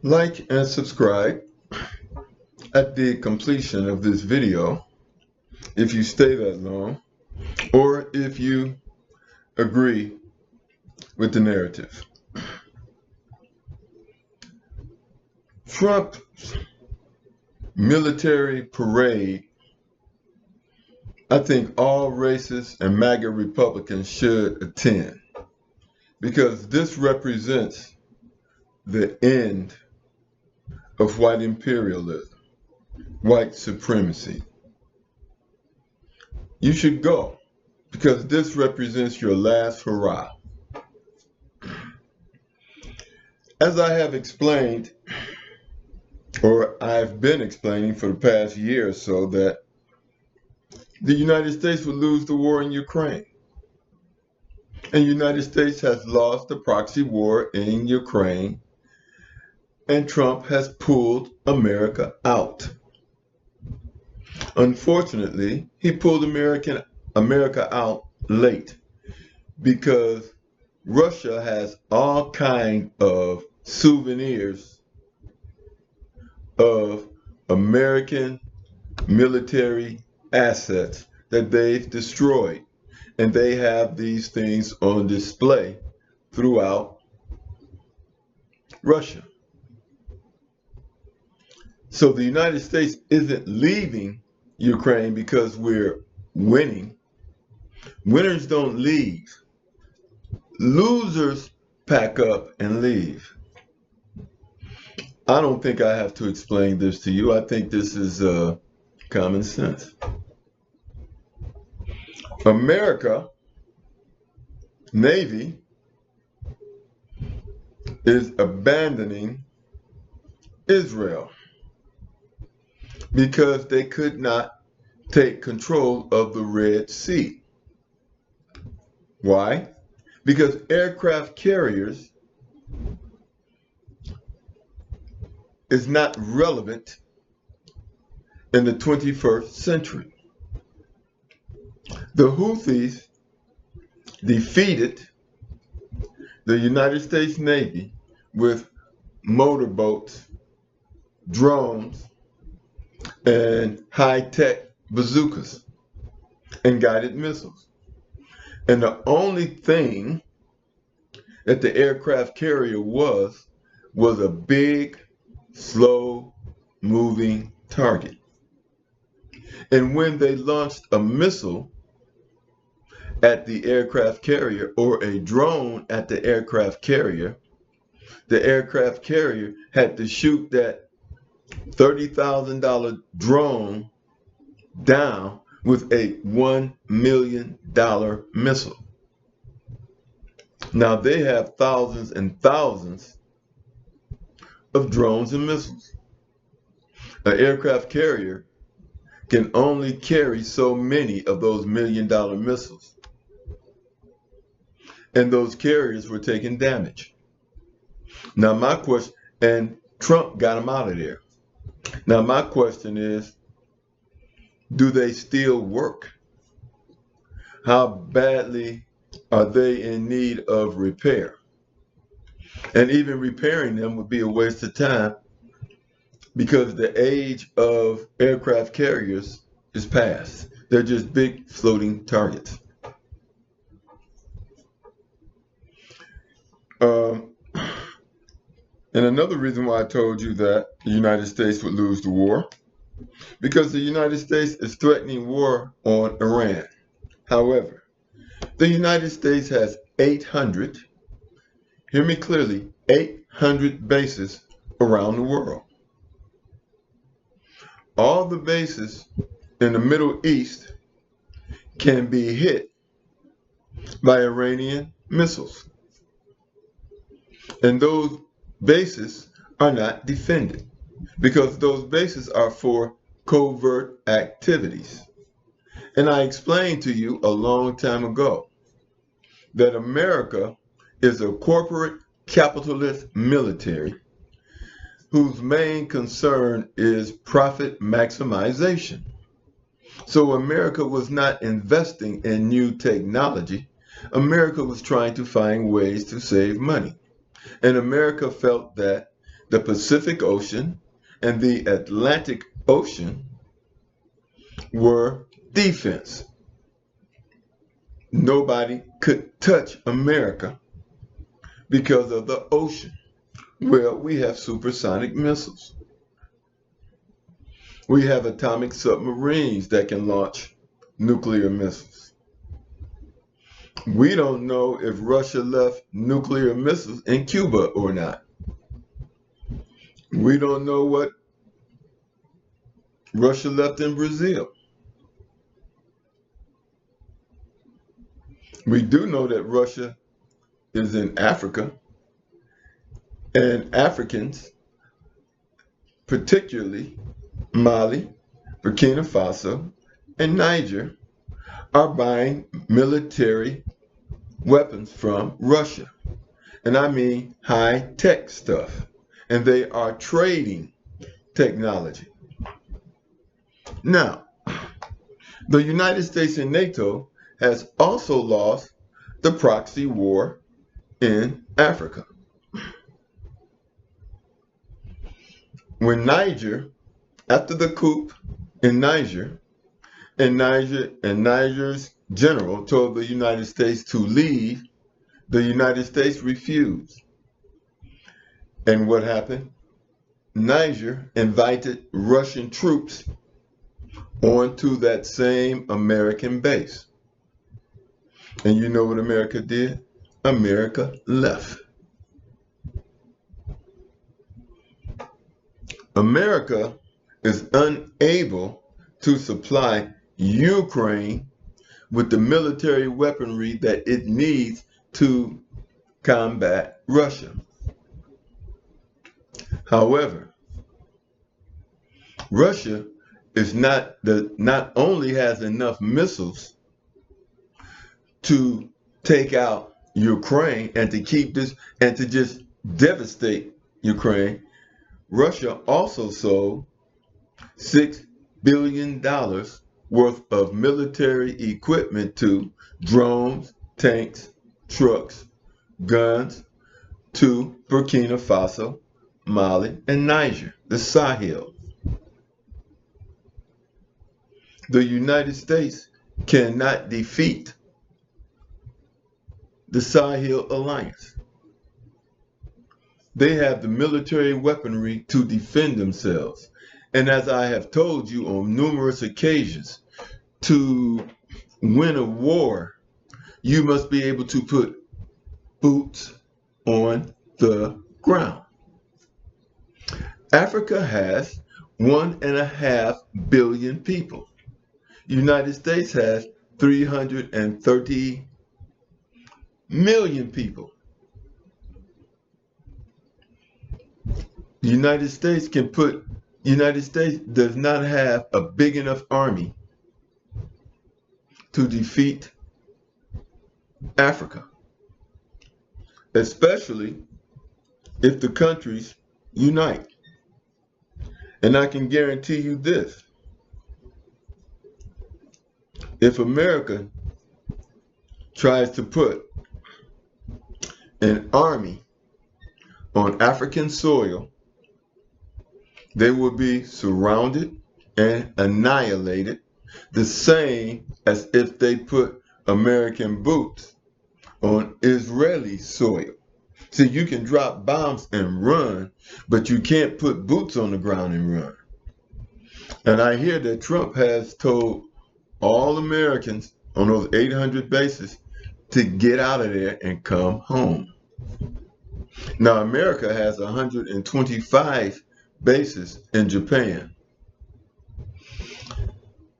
Like and subscribe at the completion of this video if you stay that long or if you agree with the narrative. Trump's military parade, I think all racist and MAGA Republicans should attend, because this represents the end of white imperialism, white supremacy. You should go, because this represents your last hurrah. As I have explained, or I've been explaining for the past year or so, that the United States would lose the war in Ukraine. And the United States has lost the proxy war in Ukraine, and Trump has pulled America out. Unfortunately, he pulled America out late, because Russia has all kinds of souvenirs of American military assets that they've destroyed, and they have these things on display throughout Russia. So the United States isn't leaving Ukraine because we're winning. Winners don't leave. Losers pack up and leave. I don't think I have to explain this to you. I think this is common sense. America Navy is abandoning Israel because they could not take control of the Red Sea. Why? Because aircraft carriers is not relevant in the 21st century. The Houthis defeated the United States Navy with motorboats, drones, and high-tech bazookas and guided missiles. And the only thing that the aircraft carrier was a big, slow-moving target. And when they launched a missile at the aircraft carrier or a drone at the aircraft carrier had to shoot that $30,000 drone down with a $1 million missile. Now they have thousands and thousands of drones and missiles. An aircraft carrier can only carry so many of those $1 million missiles. And those carriers were taking damage. Now my question, and Trump got them out of there. Now my question is, do they still work? How badly are they in need of repair? And even repairing them would be a waste of time, because the age of aircraft carriers is past. They're just big floating targets. And another reason why I told you that the United States would lose the war, because the United States is threatening war on Iran. However, the United States has 800, hear me clearly, 800 bases around the world. All the bases in the Middle East can be hit by Iranian missiles. And those bases are not defended, because those bases are for covert activities. And I explained to you a long time ago that America is a corporate capitalist military whose main concern is profit maximization. So America was not investing in new technology. America was trying to find ways to save money. And America felt that the Pacific Ocean and the Atlantic Ocean were defense. Nobody could touch America because of the ocean. Well, we have supersonic missiles. We have atomic submarines that can launch nuclear missiles. We don't know if Russia left nuclear missiles in Cuba or not. We don't know what Russia left in Brazil. We do know that Russia is in Africa, and Africans, particularly Mali, Burkina Faso, and Niger, are buying military weapons from Russia. And I mean high-tech stuff. And they are trading technology. Now, the United States and NATO has also lost the proxy war in Africa. When Niger, after the coup in Niger, and Niger's general told the United States to leave, the United States refused. And what happened? Niger invited Russian troops onto that same American base. And you know what America did? America left. America is unable to supply Ukraine with the military weaponry that it needs to combat Russia. However, Russia is not only has enough missiles to take out Ukraine and to keep this and to just devastate Ukraine, Russia also sold $6 billion worth of military equipment to drones, tanks, trucks, guns to Burkina Faso, Mali, and Niger, the Sahel. The United States cannot defeat the Sahel Alliance. They have the military weaponry to defend themselves. And as I have told you on numerous occasions, to win a war, you must be able to put boots on the ground. Africa has 1.5 billion people. United States has 330 million people. The United States does not have a big enough army to defeat Africa, especially if the countries unite. And I can guarantee you this: if America tries to put an army on African soil, they will be surrounded and annihilated, the same as if they put American boots on Israeli soil. See, you can drop bombs and run, but you can't put boots on the ground and run. And I hear that Trump has told all Americans on those 800 bases to get out of there and come home. Now, America has 125 bases in Japan.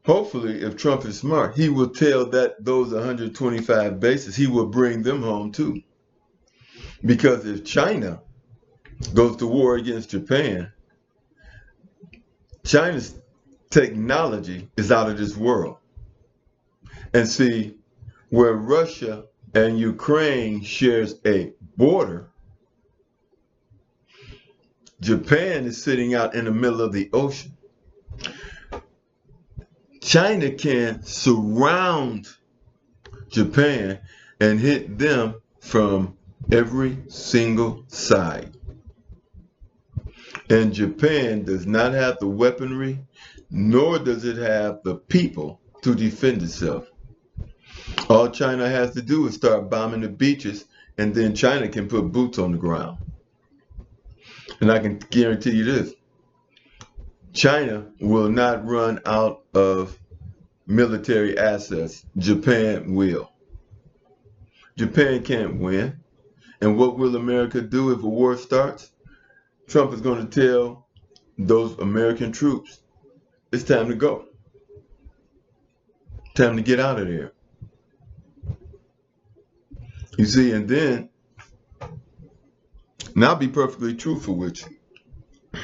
Hopefully, if Trump is smart, he will tell those 125 bases, he will bring them home too. Because if China goes to war against Japan, China's technology is out of this world. And see, where Russia and Ukraine shares a border, Japan is sitting out in the middle of the ocean. China can surround Japan and hit them from every single side. And Japan does not have the weaponry, nor does it have the people to defend itself. All China has to do is start bombing the beaches, and then China can put boots on the ground. And I can guarantee you this: China will not run out of military assets. Japan will. Japan can't win. And what will America do if a war starts? Trump is going to tell those American troops, it's time to go. Time to get out of there. You see, and then, and I'll be perfectly truthful with you.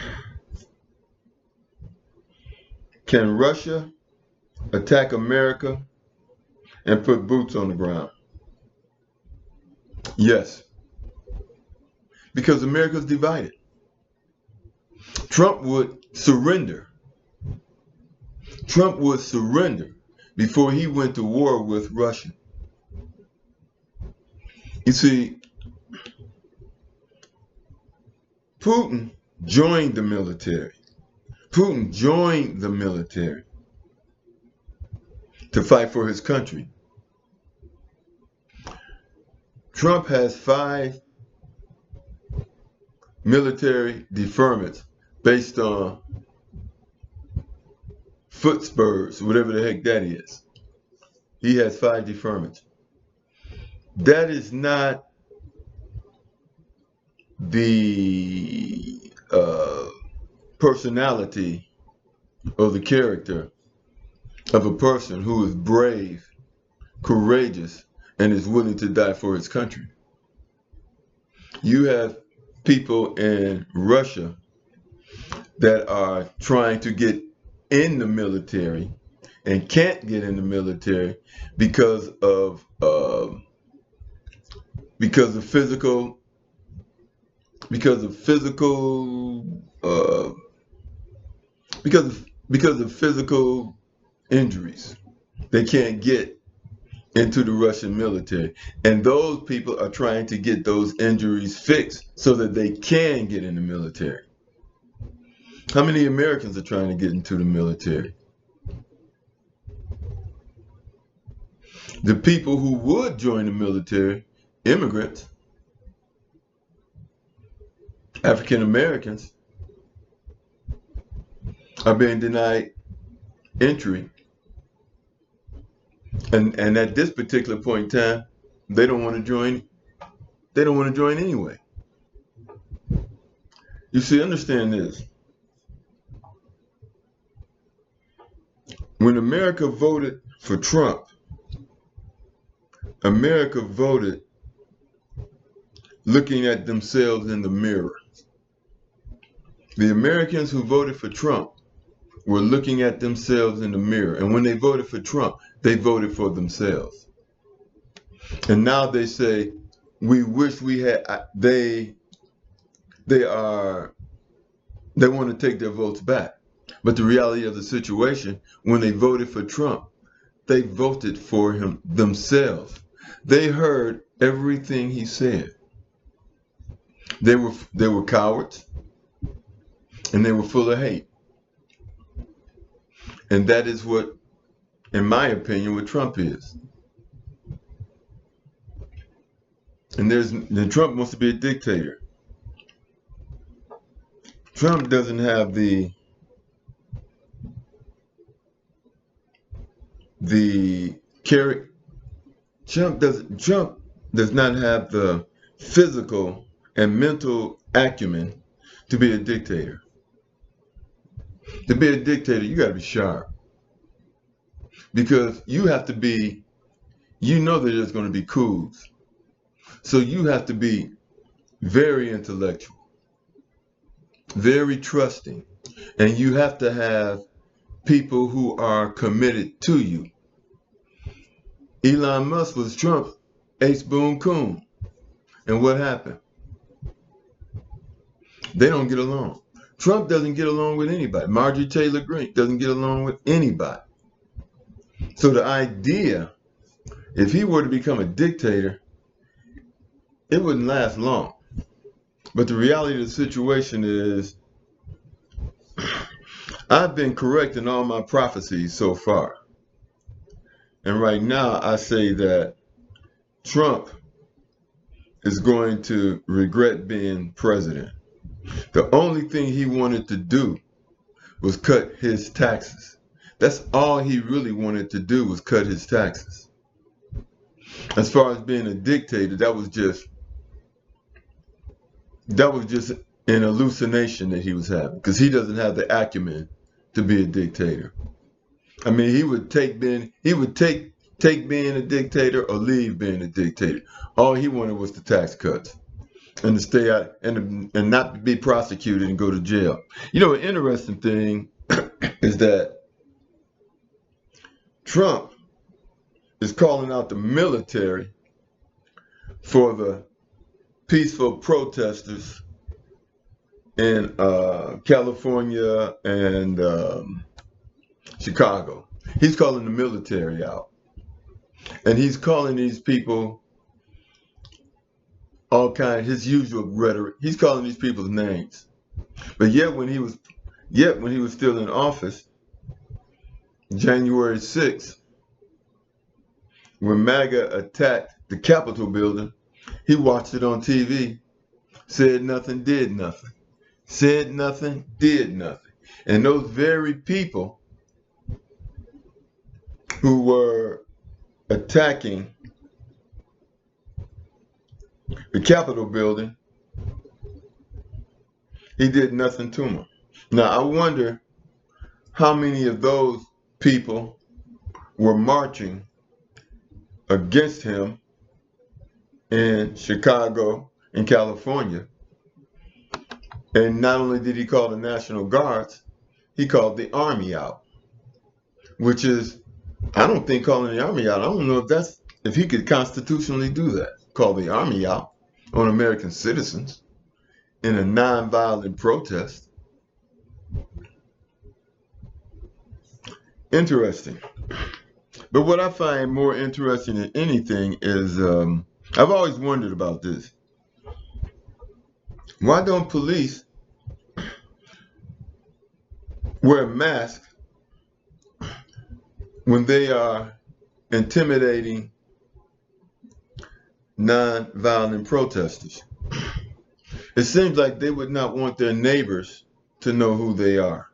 Can Russia attack America and put boots on the ground? Yes. Because America's divided. Trump would surrender. Trump would surrender before he went to war with Russia. You see, Putin joined the military. Putin joined the military to fight for his country. Trump has 5 military deferments based on foot spurs, whatever the heck that is. He has 5 deferments. That is not the personality or the character of a person who is brave, courageous, and is willing to die for his country. You have people in Russia that are trying to get in the military and can't get in the military because of physical injuries. They can't get into the Russian military. And those people are trying to get those injuries fixed so that they can get in the military. How many Americans are trying to get into the military? The people who would join the military, immigrants, African Americans, are being denied entry. And at this particular point in time, they don't want to join. They don't want to join anyway. You see, understand this. When America voted for Trump, America voted looking at themselves in the mirror. The Americans who voted for Trump were looking at themselves in the mirror. And when they voted for Trump, they voted for themselves. And now they say, we wish we had, they want to take their votes back. But the reality of the situation, when they voted for Trump, they voted for him themselves. They heard everything he said. They were cowards, and they were full of hate. And that is what, in my opinion, what Trump is. And then Trump wants to be a dictator. Trump doesn't have the character. Trump does not have the physical and mental acumen to be a dictator. To be a dictator, you got to be sharp. Because you have to be, you know that there's going to be coups. So you have to be very intellectual, very trusting, and you have to have people who are committed to you. Elon Musk was Trump's ace boon coon. And what happened? They don't get along. Trump doesn't get along with anybody. Marjorie Taylor Greene doesn't get along with anybody. So the idea, if he were to become a dictator, it wouldn't last long. But the reality of the situation is I've been correct in all my prophecies so far. And right now I say that Trump is going to regret being president. The only thing he wanted to do was cut his taxes. That's all he really wanted to do, was cut his taxes. As far as being a dictator, that was just an hallucination that he was having, because he doesn't have the acumen to be a dictator. I mean, he would take being a dictator or leave being a dictator. All he wanted was the tax cuts and to stay out and not be prosecuted and go to jail. You know, an interesting thing is that Trump is calling out the military for the peaceful protesters in California and Chicago. He's calling the military out. And he's calling these people all kinds, his usual rhetoric. He's calling these people's names. But yet when he was still in office, January 6th, when MAGA attacked the Capitol building, he watched it on TV, said nothing, did nothing. Said nothing, did nothing. And those very people who were attacking the Capitol building, he did nothing to them. Now, I wonder how many of those people were marching against him in Chicago and California. And not only did he call the National Guards, he called the Army out, which is, I don't think calling the Army out, I don't know if he could constitutionally do that, call the Army out on American citizens in a nonviolent protest. Interesting. But what I find more interesting than anything is, I've always wondered about this. Why don't police wear masks when they are intimidating non-violent protesters? It seems like they would not want their neighbors to know who they are,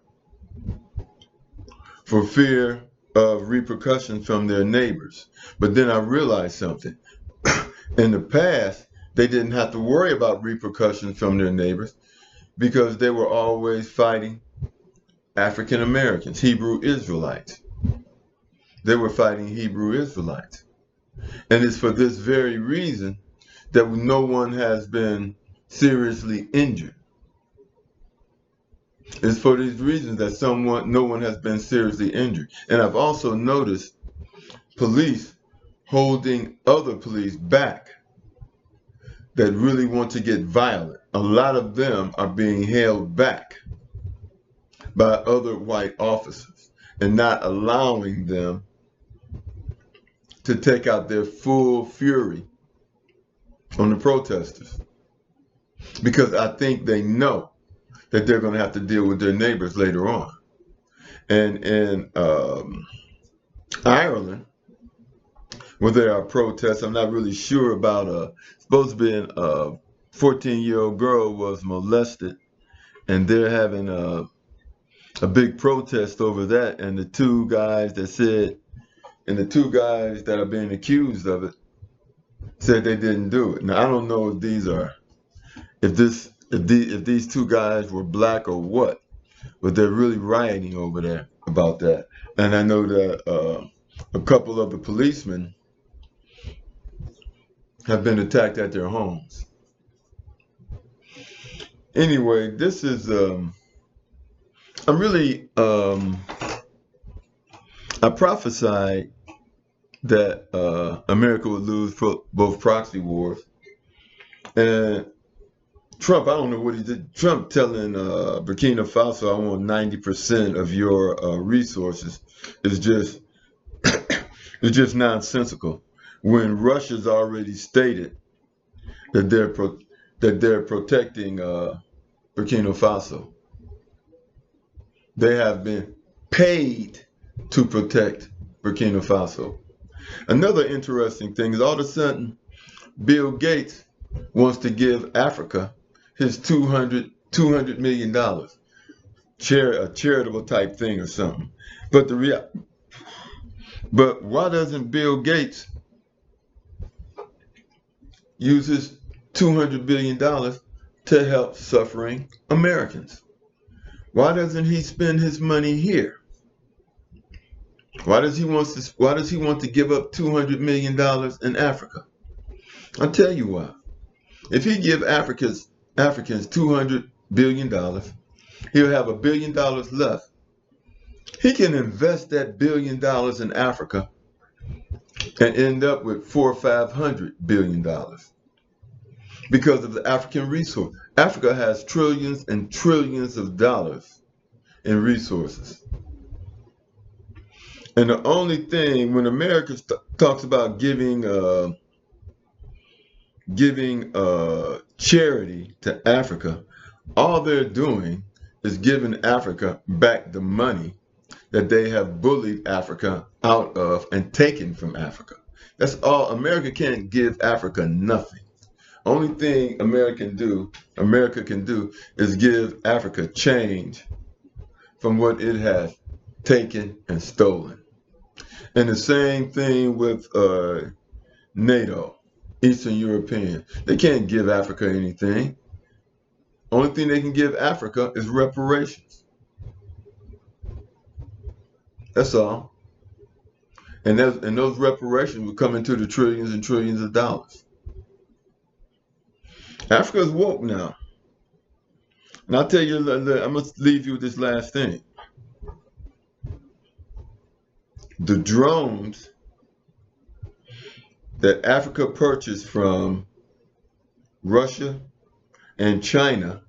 for fear of repercussions from their neighbors. But then I realized something. In the past, they didn't have to worry about repercussions from their neighbors because they were always fighting African Americans, Hebrew Israelites. They were fighting Hebrew Israelites. And it's for this very reason that no one has been seriously injured. It's for these reasons that no one has been seriously injured. And I've also noticed police holding other police back that really want to get violent. A lot of them are being held back by other white officers and not allowing them to take out their full fury on the protesters. Because I think they know that they're going to have to deal with their neighbors later on. And in Ireland, where there are protests, I'm not really sure about supposed to be a 14-year-old girl was molested, and they're having a big protest over that. And the two guys that are being accused of it said they didn't do it. Now I don't know if these two guys were black or what, but they're really rioting over there about that. And I know that a couple of the policemen have been attacked at their homes. Anyway, this is I prophesied that America would lose both proxy wars. And Trump, I don't know what he did. Trump telling Burkina Faso, I want 90% of your resources is just it's just nonsensical. When Russia's already stated that they're protecting Burkina Faso. they have been paid to protect Burkina Faso. Another interesting thing is all of a sudden, Bill Gates wants to give Africa his $200 million, a charitable type thing or something. But why doesn't Bill Gates use his $200 billion to help suffering Americans? Why doesn't he spend his money here? Why does he want to give up $200 million in Africa? I'll tell you why. If he give Africans $200 billion, he'll have $1 billion left. He can invest that $1 billion in Africa and end up with $400 or $500 billion because of the African resource. Africa has trillions and trillions of dollars in resources. And the only thing, when America talks about giving charity to Africa, all they're doing is giving Africa back the money that they have bullied Africa out of and taken from Africa. That's all. America can't give Africa nothing. Only thing America can do is give Africa change from what it has taken and stolen. And the same thing with NATO, Eastern European. They can't give Africa anything. Only thing they can give Africa is reparations. That's all. And those reparations will come into the trillions and trillions of dollars. Africa is woke now. And I'll tell you, I must leave you with this last thing. The drones that Africa purchased from Russia and China,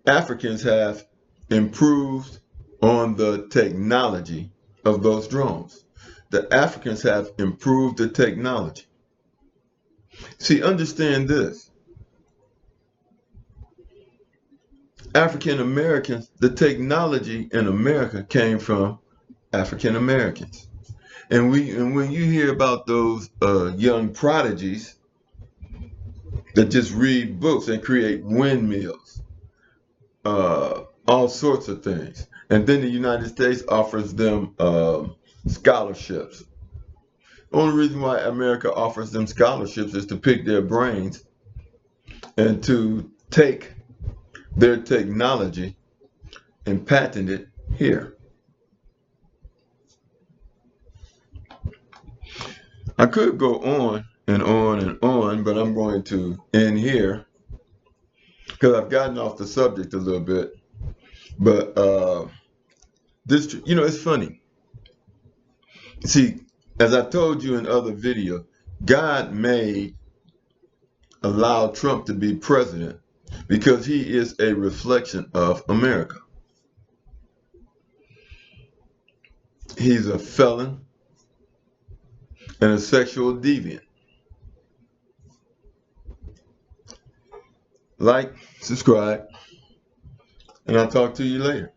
Africans have improved on the technology of those drones. The Africans have improved the technology. See, understand this. African Americans, the technology in America came from African Americans. And when you hear about those young prodigies that just read books and create windmills, all sorts of things, and then the United States offers them scholarships. The only reason why America offers them scholarships is to pick their brains and to take their technology and patent it here. I could go on and on and on, but I'm going to end here because I've gotten off the subject a little bit. But this, it's funny. See, as I told you in other videos, God allow Trump to be president because he is a reflection of America. He's a felon and a sexual deviant. Like, subscribe, and I'll talk to you later.